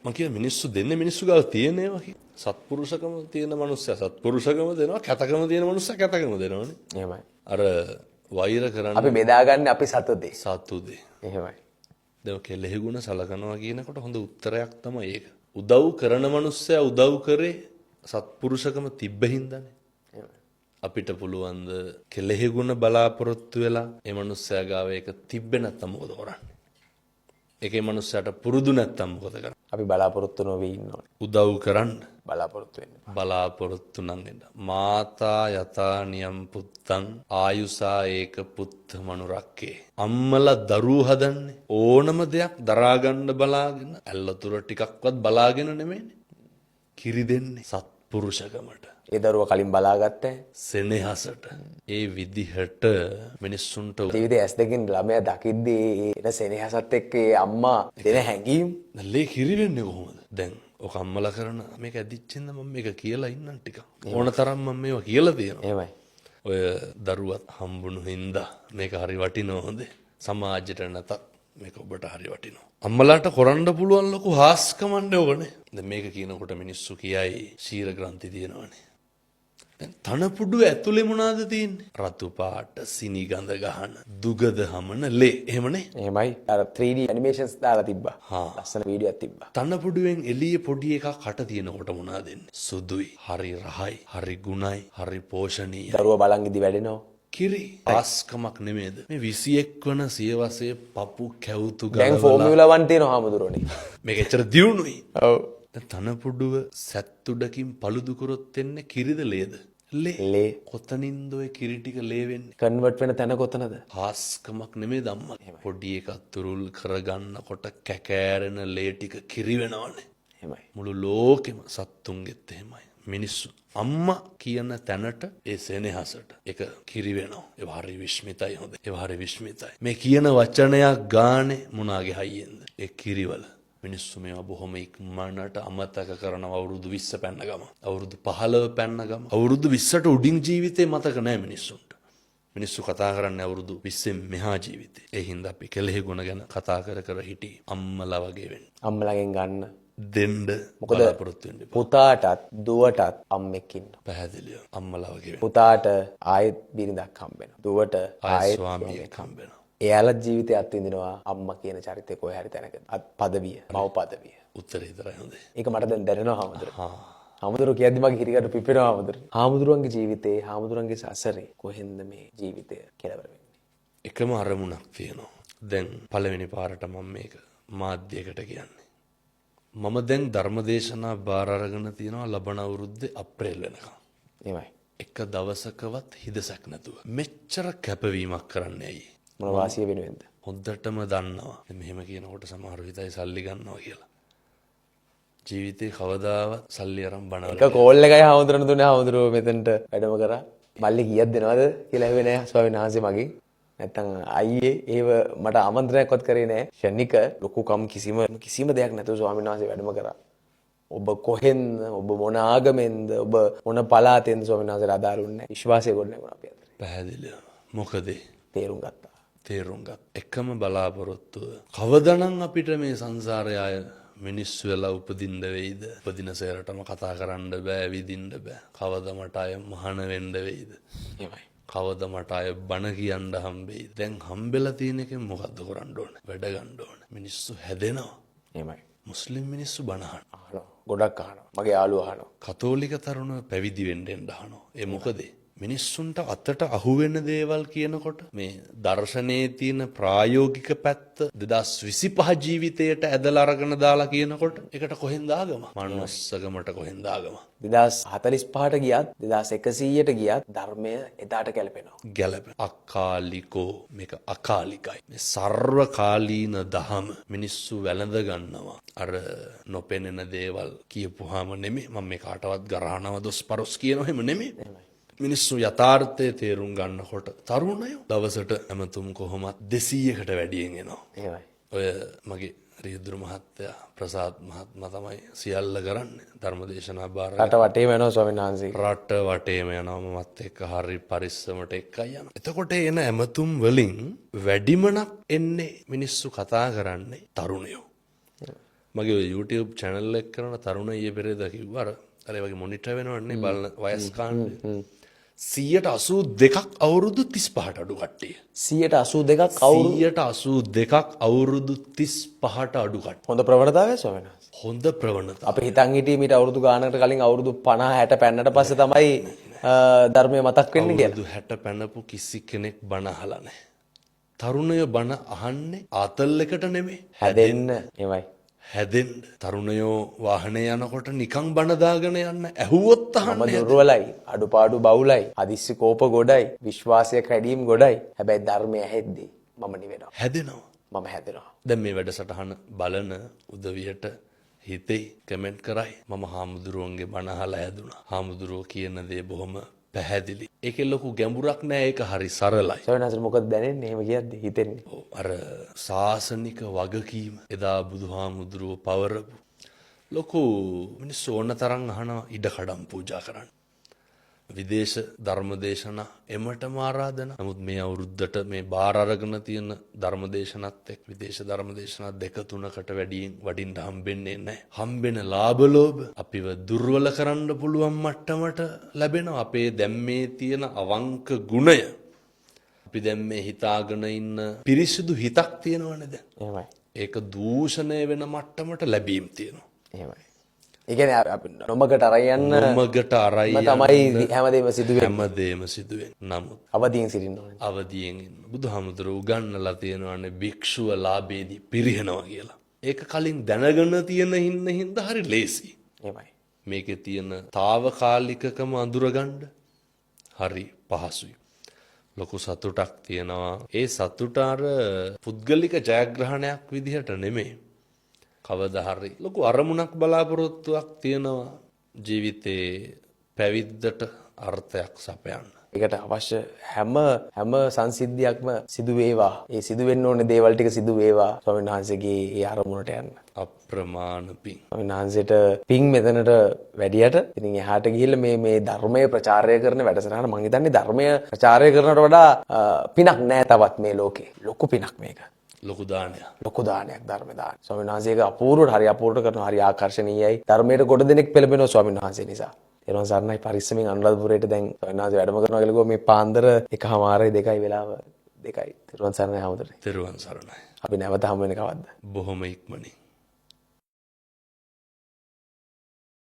මම කියන මිනිස්සු දෙන්නේ මිනිස්සු ගාව තියෙන ඒවා කියලා. සත්පුරුෂකම තියෙන මනුස්සයා සත්පුරුෂකම දෙනවා, කැතකම තියෙන මනුස්සයා කැතකම දෙනවනේ. එහෙමයි. අර වෛර කරන්න අපි බෙදාගන්නේ අපි සතුදේ. සතුදේ. එහෙමයි. දැන් කෙලෙහි ගුණ සලකනවා කියනකොට හොඳ උත්තරයක් තමයි ඒක. උදව් කරන මනුස්සයා උදව් කරේ සත්පුරුෂකම තිබ්බ හින්දානේ. අපිට පුළුවන් ද කෙලෙහි ගුණ බලාපොරොත්තු වෙලා ඒ මනුස්සයා ගාව ඒක තිබ්බේ නැත්තම් මොකද කරන්නේ? ඒකේ මනුස්සයාට පුරුදු නැත්තම් මොකද කරන්නේ? අපි බලාපොරොත්තු නොවී ඉන්න ඕනේ. උදව් කරන්න බලාපොරොත්තු වෙන්න. බලාපොරොත්තු නම් වෙන්න. මාතා යතා නියම් පුත්තං ආයුසා ඒක පුත්ත මනුරක්කේ. අම්මලා දරුවෝ හදන්නේ ඕනම දෙයක් දරා ගන්න බලාගෙන ඇල්ලතුර ටිකක්වත් බලාගෙන නෙමෙයිනේ. කිරි දෙන්නේ සත්පුරුෂකමට. ඒ දරුවා කලින් බලාගත්තේ සෙනෙහසට. ඒ විදිහට මිනිස්සුන්ට ජීවිතේ ඇස් දෙකින් ළමයා දකිද්දී එන සෙනෙහසත් එක්ක ඒ අම්මා දෙන හැඟීම් ලේ කිරි වෙන්නේ කොහොමද? දැන් ඔක අම්මලා කරන මේක ඇදිච්චෙන්ද මම මේක කියලා ඉන්නම් ටිකක්. ඕන තරම් මම මේවා කියලා තියෙනවා. එහෙමයි. ඔය දරුවත් හම්බුණු හින්දා මේක හරි වටිනවා හොඳේ. සමාජයට නැතත් මේක ඔබට හරි වටිනවා. අම්මලාට කරන්න පුළුවන් ලොකු හාස්කමන්නේ ඕකනේ. දැන් මේක කියනකොට මිනිස්සු කියයි ශීර ග්‍රන්ථි තියෙනවනේ. දැන් තනපුඩු ඇතුලේ මොනවද තියෙන්නේ? රතු පාට, සිනි ගඳ ගහන, දුගද හමන ලේ. එහෙමනේ. එහෙමයි. අර 3D animations දාලා තිබ්බා. ලස්සන වීඩියෝයක් තිබ්බා. තනපුඩුවෙන් එළියේ පොඩි එකක් කට තියෙනකොට මොනවද දෙන්නේ? සුදුයි, හරි රහයි, හරි ගුණයි, හරි පෝෂණීය. දරුවා බලන් ඉදි වැඩෙනවා. කිරි ආස්කමක් නෙමේද? මේ 21 වන සියවසේ පපු කැවුතු දැන් ගලවලා ෆෝමියුලා 1 තියෙනවා හාමුදුරනේ. මේක එච්චර දියුණුයි. ඔව්. දැන් තනපුඩුව සැත්තුඩකින් පළුදු කරොත් එන්නේ කිරිද ලේද? ලේ කොතනින්ද ඔය කිරි ටික ලේ වෙන්නේ? කන්වර්ට් වෙන තැන කොතනද? හාස්කමක් නෙමෙයි අම්මා. පොඩි එකක් තුරුල් කරගන්නකොට කැකෑරෙන ලේ ටික කිරි වෙනවනේ. එහෙමයි. මුළු ලෝකෙම සත්තුන්ගෙත් එහෙමයි. මිනිස්සු අම්මා කියන තැනට ඒ සෙනෙහසට ඒක කිරි වෙනවා. ඒ හරි විශ්මිතයි හොඳ. ඒ හරි විශ්මිතයි. මේ කියන වචනයක් ගානේ මොනාගේ හයියෙන්ද? ඒ කිරිවල මිනිස්සු මේවා බොහොම ඉක්මනට අමතක කරනවා. අවුරුදු 20 පැන්න ගම, අවුරුදු 15 පැන්න ගම, අවුරුදු 20ට උඩින් ජීවිතේ මතක නැහැ මිනිස්සුන්ට. මිනිස්සු කතා කරන්නේ අවුරුදු 20න් මෙහා ජීවිතේ. ඒ හින්දා අපි කෙලෙහි ගුණ ගැන කතා කර හිටි අම්මලා වගේ වෙන්න. අම්මලාගෙන් ගන්න දෙන්න මොකද බලාපොරොත්තු වෙන්න එපා. පුතාටත් දුවටත් අම්මෙක් ඉන්නවා. පැහැදිලිව අම්මලා වගේ වෙන්න. පුතාට ආයෙත් බිරිඳක් හම්බ වෙනවා. දුවට ආයෙ ආයෙත් ස්වාමියෙක් හම්බ වෙනවා. එයාලා ජීවිතය අත්විඳිනවා අම්මා කියන චරිතේ කොහේ හරි තැනක. පදවිය, මව් පදවිය. උත්තරේ විතරයි හොඳේ. ඒක මට දැන් දැනෙනවා හාමුදුරුවෝ. හාමුදුරුවෝ කියද්දි මගේ හිරිකට පිපෙනවා හාමුදුරුවෝ. හාමුදුරුවන්ගේ ජීවිතේ, හාමුදුරුවන්ගේ සසරේ කොහෙන්ද මේ ජීවිතය කෙලවර වෙන්නේ? එකම අරමුණක් තියෙනවා. දැන් පළවෙනි පාරට මම මේක මාධ්‍යයකට කියන්නේ. මම දැන් ධර්මදේශනා බාර අරගෙන තියෙනවා ලබන අවුරුද්දේ අප්‍රේල් වෙනකම්. එහෙමයි. එක දවසකවත් හිදසක් නැතුව. මෙච්චර කැපවීමක් කරන්නේ ඇයි? මොන වාසිය වෙනුවෙන්ද? හොද්දටම දන්නවා. මෙහෙම කියනකොට සමහරව හිතයි සල්ලි ගන්නවා කියලා. ජීවිතේ කවදාවත් සල්ලි අරන් බනවල. එක කෝල් එකයි හාමුදුරන් දුන්නේ හාමුදුරුවෝ මෙතනට වැඩම කරා. මල්ලි කීයක් දෙනවද කියලා ඇහුවේ නෑ ස්වාමීන් වහන්සේ මගෙන්. නැත්තම් අයියේ ඒව මට ආමන්ත්‍රණයක්වත් කරේ නෑ. ශනික ලොකුකම් කිසිම දෙයක් නැතුව ස්වාමීන් වහන්සේ වැඩම කරා. ඔබ කොහෙන්ද? ඔබ මොන ආගමෙන්ද? ඔබ මොන පළාතෙන්ද ස්වාමීන් වහන්සේට අදාළුන්නේ? විශ්වාසය ගොඩනගුණා අපි අතරේ. පැහැදිලිව. මොකද තේරුම් ගත්තා. තේරුම් ගත් එකම බලාපොරොත්තුව කවදනම් අපිට මේ සංසාරය ආය මිනිස්සු වෙලා උපදින්න වෙයිද? උපදින සේරටම කතා කරන්න බෑ, විදින්න බෑ. කවද මට අය මහාන වෙන්න වෙයිද? එහෙමයි. කවද මට අය බණ කියන්න හම්බෙයිද? දැන් හම්බෙලා තියෙන එකෙන් මොකද්ද කරන්න ඕනේ? වැඩ ගන්න ඕනේ. මිනිස්සු හැදෙනවා. එහෙමයි. මුස්ලිම් මිනිස්සු බණ අහනවා. ගොඩක් අහනවා. මගේ යාළුවා අහනවා. කතෝලික තරුණ පැවිදි වෙන්න අහනවා. ඒ මොකද? මිනිස්සුන්ට අතට අහුවෙන දේවල් කියනකොට මේ දර්ශනයේ තියෙන ප්‍රායෝගික පැත්ත 2025 ජීවිතයට ඇදලා අරගෙන දාලා කියනකොට ඒකට කොහෙන්ද ආගම? මනුස්සකමට කොහෙන්ද ආගම? 2045ට ගියත් 2100ට ගියත් ධර්මය එදාට ගැලපෙනවා. ගැලපෙන අකාලිකෝ මේක අකාලිකයි. මේ සර්වකාලීන දහම මිනිස්සු වැළඳ ගන්නවා. අර නොපෙනෙන දේවල් කියපුවාම නෙමෙයි මම මේ කාටවත් ගරහනව දොස් පරොස් කියනව එහෙම නෙමෙයි. මිනිස්සු යථාර්ථය තේරුම් ගන්නකොට තරුණයෝ දවසට ඇමතුම් කොහොමත් 200කට වැඩියෙන් එනවා. එහෙමයි. ඔය මගේ රියදුරු මහත්තයා ප්‍රසාද් මහත්මයා තමයි සියල්ල කරන්නේ ධර්මදේශනා බාර රට වටේම යනවා ස්වාමීන් වහන්සේ. රට වටේම යනවා මමත් එක්ක හරි පරිස්සමට එක්කයි යනවා. එතකොට එන ඇමතුම් වලින් වැඩිමනක් එන්නේ මිනිස්සු කතා කරන්නේ තරුණයෝ. මගේ ඔය YouTube channel එක කරන තරුණ ඊයේ පෙරේද කිව්වා අර ඒ වගේ මොනිටර් වෙනවන්නේ බලන වයස් කාණ්ඩ 182ක් අවුරුදු 35ට අඩු කට්ටිය. 182ක් අවුරුදු 182ක් අවුරුදු 35ට අඩු කට්ටිය. හොඳ ප්‍රවණතාවය ස්වාමීන් වහන්සේ. හොඳ ප්‍රවණතාව. අපි හිතන් හිටියේ මීට අවුරුදු ගානකට කලින් අවුරුදු 50 60 පෙන්නට පස්සේ තමයි ධර්මය මතක් වෙන්නේ කියලා. අවුරුදු 60 පැනපු කිසි කෙනෙක් බණ අහලා නැහැ. තරුණයෝ බණ අහන්නේ ආතල් එකට නෙමෙයි. හැදෙන්න එමය. හැදෙන්න. තරුණයෝ වාහනේ යනකොට නිකන් බණ දාගෙන යන්න ඇහුවොත් මම අහන්නේ. දුර්වලයි, අඩුපාඩු බහුලයි, අදිස්සි කෝප ගොඩයි, විශ්වාසය කැඩීම් ගොඩයි. හැබැයි ධර්මය ඇහෙද්දී මම නිවෙනවා. හැදෙනවා. මම හැදෙනවා. දැන් මේ වැඩසටහන බලන උදවියට හිතේ කමෙන්ට් කරයි මම හාමුදුරුවන්ගේ බණ අහලා හැදුනා. හාමුදුරුවෝ කියන දේ බොහොම පැහැදිලි. ඒකේ ලොකු ගැඹුරක් නෑ ඒක හරි සරලයි. ස්වාමීන් වහන්සේ මොකද දැනෙන්නේ? එහෙම කියද්දි හිතෙන්නේ. ඔව්, අර සාසනික වගකීම එදා බුදුහාමුදුරුවෝ පවරපු ලොකු මිනිස්සු ඕන තරම් අහනවා ඉඩකඩම් පූජා කරන්න. විදේශ ධර්මදේශනා එමටම ආරාධනා. නමුත් මේ අවුරුද්දට මේ බාර අරගෙන තියෙන ධර්මදේශනත් එක්ක විදේශ ධර්මදේශනා 2-3කට වඩින්න හම්බෙන්නේ නැහැ. හම්බෙන ලාභ ලෝභ අපිව දුර්වල කරන්න පුළුවන් මට්ටමට ලැබෙනවා. අපේ දැන් මේ තියෙන අවංක ගුණය අපි දැන් මේ හිතාගෙන ඉන්න පිරිසිදු හිතක් තියෙනවනේ දැන්. එහෙමයි. ඒක දූෂණය වෙන මට්ටමට ලැබීම් තියෙනවා. එහෙමයි. ඒ කියන්නේ අපි නොමකට අරයන් නොමගට අරයි තමයි හැමදේම සිදු වෙන්නේ. හැමදේම සිදු වෙන්නේ. නමුත් අවදීන් සිටින්න ඕනේ. අවදියෙන් ඉන්න. බුදුහාමුදුරුවෝ උගන්වලා තියෙනවානේ භික්ෂුව ලාභේදී පිරිහෙනවා කියලා. ඒක කලින් දැනගෙන තියෙන හින්දා හරි ලේසි. එහෙමයි. මේකේ තියෙන తాවකාලිකකම අඳුරගන්න හරි පහසුයි. ලොකු සතුටක් තියෙනවා. ඒ සතුට අර පුද්ගලික ජයග්‍රහණයක් විදිහට නෙමෙයි. කවදා හරි ලොකු අරමුණක් බලාපොරොත්තුවක් තියෙනවා ජීවිතේ පැවිද්දට අර්ථයක් සපයන්න. ඒකට අවශ්‍ය හැම සංසිද්ධියක්ම සිදු වේවා. ඒ සිදු වෙන්න ඕනේ දේවල් ටික සිදු වේවා. ස්වාමීන් වහන්සේගේ ඒ අරමුණට යන්න. අප්‍රමාණ පිං. ස්වාමීන් වහන්සේට පිං මෙතනට වැඩියට ඉතින් එහාට ගිහිල්ලා මේ ධර්මය ප්‍රචාරය කරන වැඩසටහන මම හිතන්නේ ධර්මය ප්‍රචාරය කරනවට වඩා පිනක් නෑ තවත් මේ ලෝකේ. ලොකු පිනක් මේක. ලොකු දානයක්. ලොකු දානයක් ධර්ම දාන. ස්වාමීන් වහන්සේක අපූර්වට හරි අපූර්වට කරනවා. හරි ආකර්ශනීයයි. ධර්මයට කොට දෙනෙක් පෙළඹෙනවා ස්වාමීන් වහන්සේ නිසා. එනවා සරණයි පරිස්සමෙන් අනුරාධපුරයට දැන් ස්වාමීන් වහන්සේ වැඩම කරනවා කියලා කිව්වා මේ පාන්දර 1:00 2:00 වෙලාව 2:00. තෙරුවන් සරණයි හැමෝටම. තෙරුවන් සරණයි. අපි නැවත හමු වෙන කවද්ද? බොහොම ඉක්මනින්.